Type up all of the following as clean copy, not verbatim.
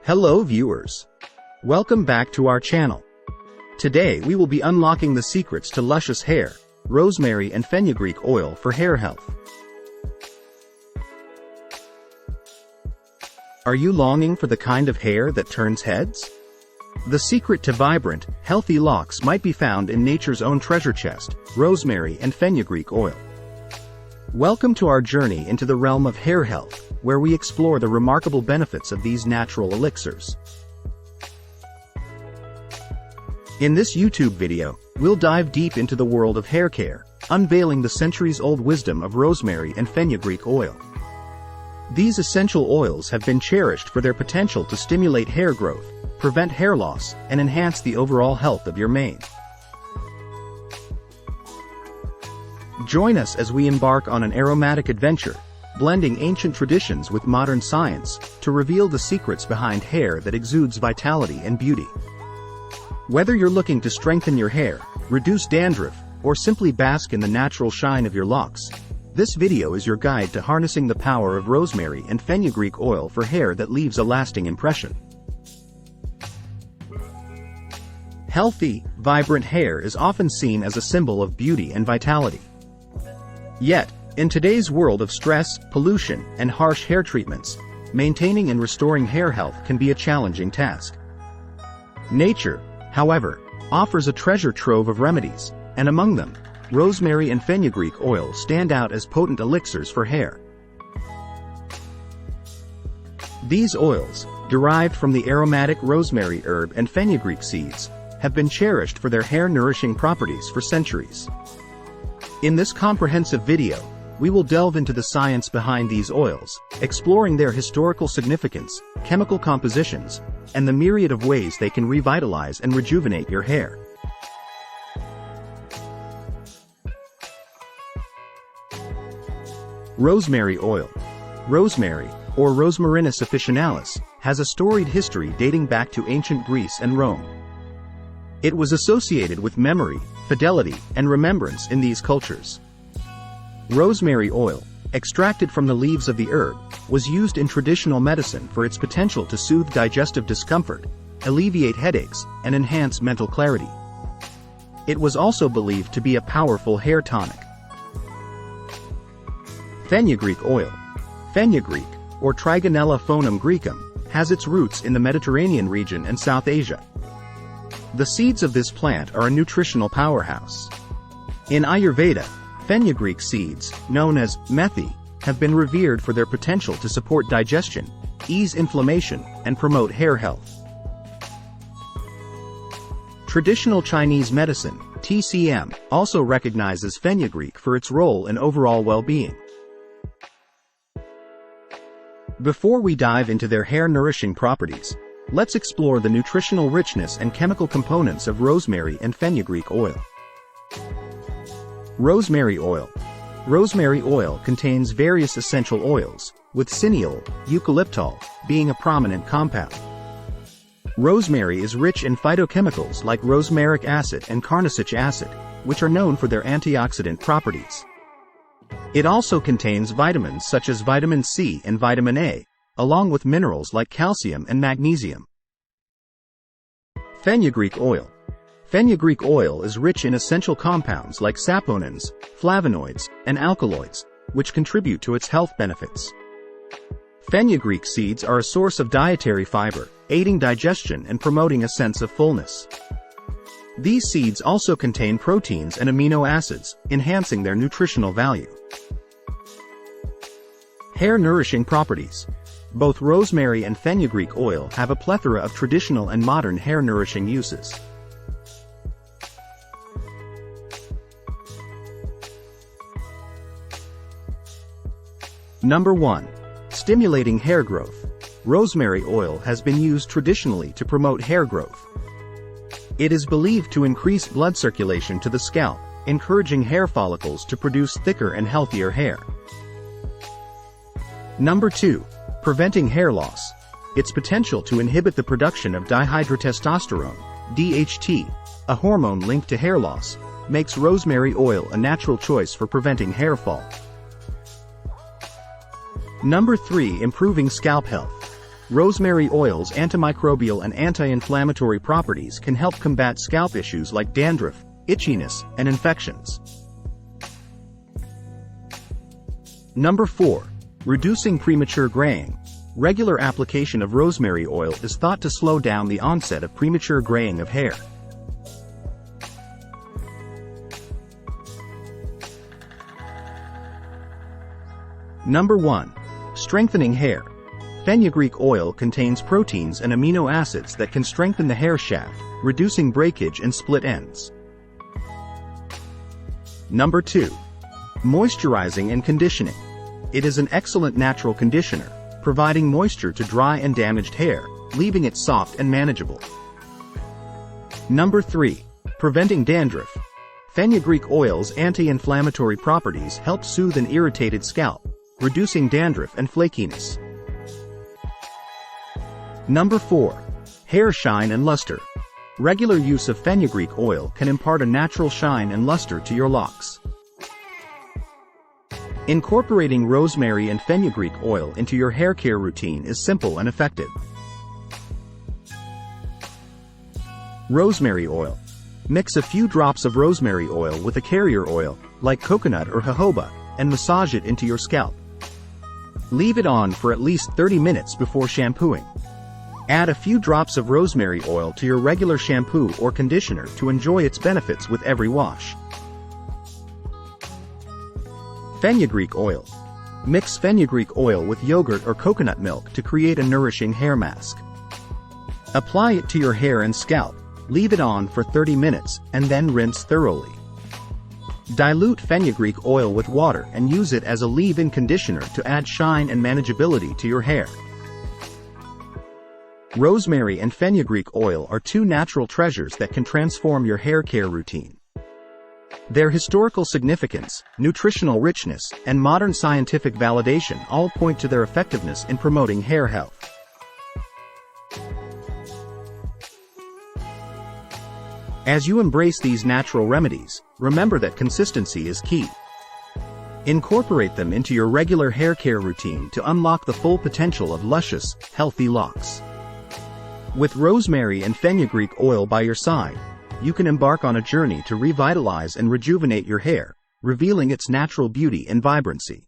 Hello viewers. Welcome back to our channel. Today we will be unlocking the secrets to luscious hair, rosemary and fenugreek oil for hair health. Are you longing for the kind of hair that turns heads? The secret to vibrant, healthy locks might be found in nature's own treasure chest, rosemary and fenugreek oil. Welcome to our journey into the realm of hair health, where we explore the remarkable benefits of these natural elixirs. In this YouTube video, we'll dive deep into the world of hair care, unveiling the centuries-old wisdom of rosemary and fenugreek oil. These essential oils have been cherished for their potential to stimulate hair growth, prevent hair loss, and enhance the overall health of your mane. Join us as we embark on an aromatic adventure, blending ancient traditions with modern science to reveal the secrets behind hair that exudes vitality and beauty. Whether you're looking to strengthen your hair, reduce dandruff, or simply bask in the natural shine of your locks, this video is your guide to harnessing the power of rosemary and fenugreek oil for hair that leaves a lasting impression. Healthy, vibrant hair is often seen as a symbol of beauty and vitality. Yet, in today's world of stress, pollution, and harsh hair treatments, maintaining and restoring hair health can be a challenging task. Nature, however, offers a treasure trove of remedies, and among them, rosemary and fenugreek oil stand out as potent elixirs for hair. These oils, derived from the aromatic rosemary herb and fenugreek seeds, have been cherished for their hair-nourishing properties for centuries. In this comprehensive video, we will delve into the science behind these oils, exploring their historical significance, chemical compositions, and the myriad of ways they can revitalize and rejuvenate your hair. Rosemary oil. Rosemary, or Rosmarinus officinalis, has a storied history dating back to ancient Greece and Rome. It was associated with memory, fidelity, and remembrance in these cultures. Rosemary oil, extracted from the leaves of the herb, was used in traditional medicine for its potential to soothe digestive discomfort, alleviate headaches, and enhance mental clarity. It was also believed to be a powerful hair tonic. Fenugreek oil. Fenugreek, or Trigonella phonum graecum, has its roots in the Mediterranean region and South Asia. The seeds of this plant are a nutritional powerhouse. In Ayurveda, fenugreek seeds, known as methi, have been revered for their potential to support digestion, ease inflammation, and promote hair health. Traditional Chinese medicine, TCM, also recognizes fenugreek for its role in overall well-being. Before we dive into their hair-nourishing properties, let's explore the nutritional richness and chemical components of rosemary and fenugreek oil. Rosemary oil. Rosemary oil contains various essential oils, with cineol, eucalyptol, being a prominent compound. Rosemary is rich in phytochemicals like rosmaric acid and carnosic acid, which are known for their antioxidant properties. It also contains vitamins such as vitamin C and vitamin A, along with minerals like calcium and magnesium. Fenugreek oil. Fenugreek oil is rich in essential compounds like saponins, flavonoids, and alkaloids, which contribute to its health benefits. Fenugreek seeds are a source of dietary fiber, aiding digestion and promoting a sense of fullness. These seeds also contain proteins and amino acids, enhancing their nutritional value. Hair-nourishing properties. Both rosemary and fenugreek oil have a plethora of traditional and modern hair-nourishing uses. Number 1. Stimulating hair growth. Rosemary oil has been used traditionally to promote hair growth. It is believed to increase blood circulation to the scalp, encouraging hair follicles to produce thicker and healthier hair. Number 2. Preventing hair loss. Its potential to inhibit the production of dihydrotestosterone, DHT, a hormone linked to hair loss, makes rosemary oil a natural choice for preventing hair fall. Number 3. Improving scalp health. Rosemary oil's antimicrobial and anti-inflammatory properties can help combat scalp issues like dandruff, itchiness, and infections. Number 4. Reducing premature graying. Regular application of rosemary oil is thought to slow down the onset of premature graying of hair. Number 1. Strengthening hair. Fenugreek oil contains proteins and amino acids that can strengthen the hair shaft, reducing breakage and split ends. Number 2. Moisturizing and conditioning. It is an excellent natural conditioner, providing moisture to dry and damaged hair, leaving it soft and manageable. Number 3. Preventing dandruff. Fenugreek oil's anti-inflammatory properties help soothe an irritated scalp, reducing dandruff and flakiness. Number 4. Hair shine and luster. Regular use of fenugreek oil can impart a natural shine and luster to your locks. Incorporating rosemary and fenugreek oil into your hair care routine is simple and effective. Rosemary oil. Mix a few drops of rosemary oil with a carrier oil, like coconut or jojoba, and massage it into your scalp. Leave it on for at least 30 minutes before shampooing. Add a few drops of rosemary oil to your regular shampoo or conditioner to enjoy its benefits with every wash. Fenugreek oil. Mix fenugreek oil with yogurt or coconut milk to create a nourishing hair mask. Apply it to your hair and scalp, leave it on for 30 minutes, and then rinse thoroughly. Dilute fenugreek oil with water and use it as a leave-in conditioner to add shine and manageability to your hair. Rosemary and fenugreek oil are two natural treasures that can transform your hair care routine. Their historical significance, nutritional richness, and modern scientific validation all point to their effectiveness in promoting hair health. As you embrace these natural remedies, remember that consistency is key. Incorporate them into your regular hair care routine to unlock the full potential of luscious, healthy locks. With rosemary and fenugreek oil by your side, you can embark on a journey to revitalize and rejuvenate your hair, revealing its natural beauty and vibrancy.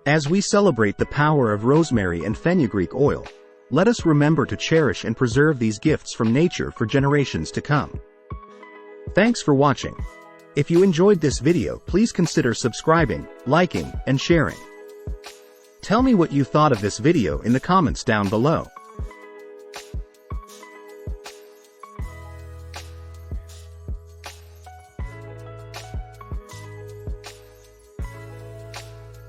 As we celebrate the power of rosemary and fenugreek oil, let us remember to cherish and preserve these gifts from nature for generations to come. Thanks for watching. If you enjoyed this video, please consider subscribing, liking, and sharing. Tell me what you thought of this video in the comments down below.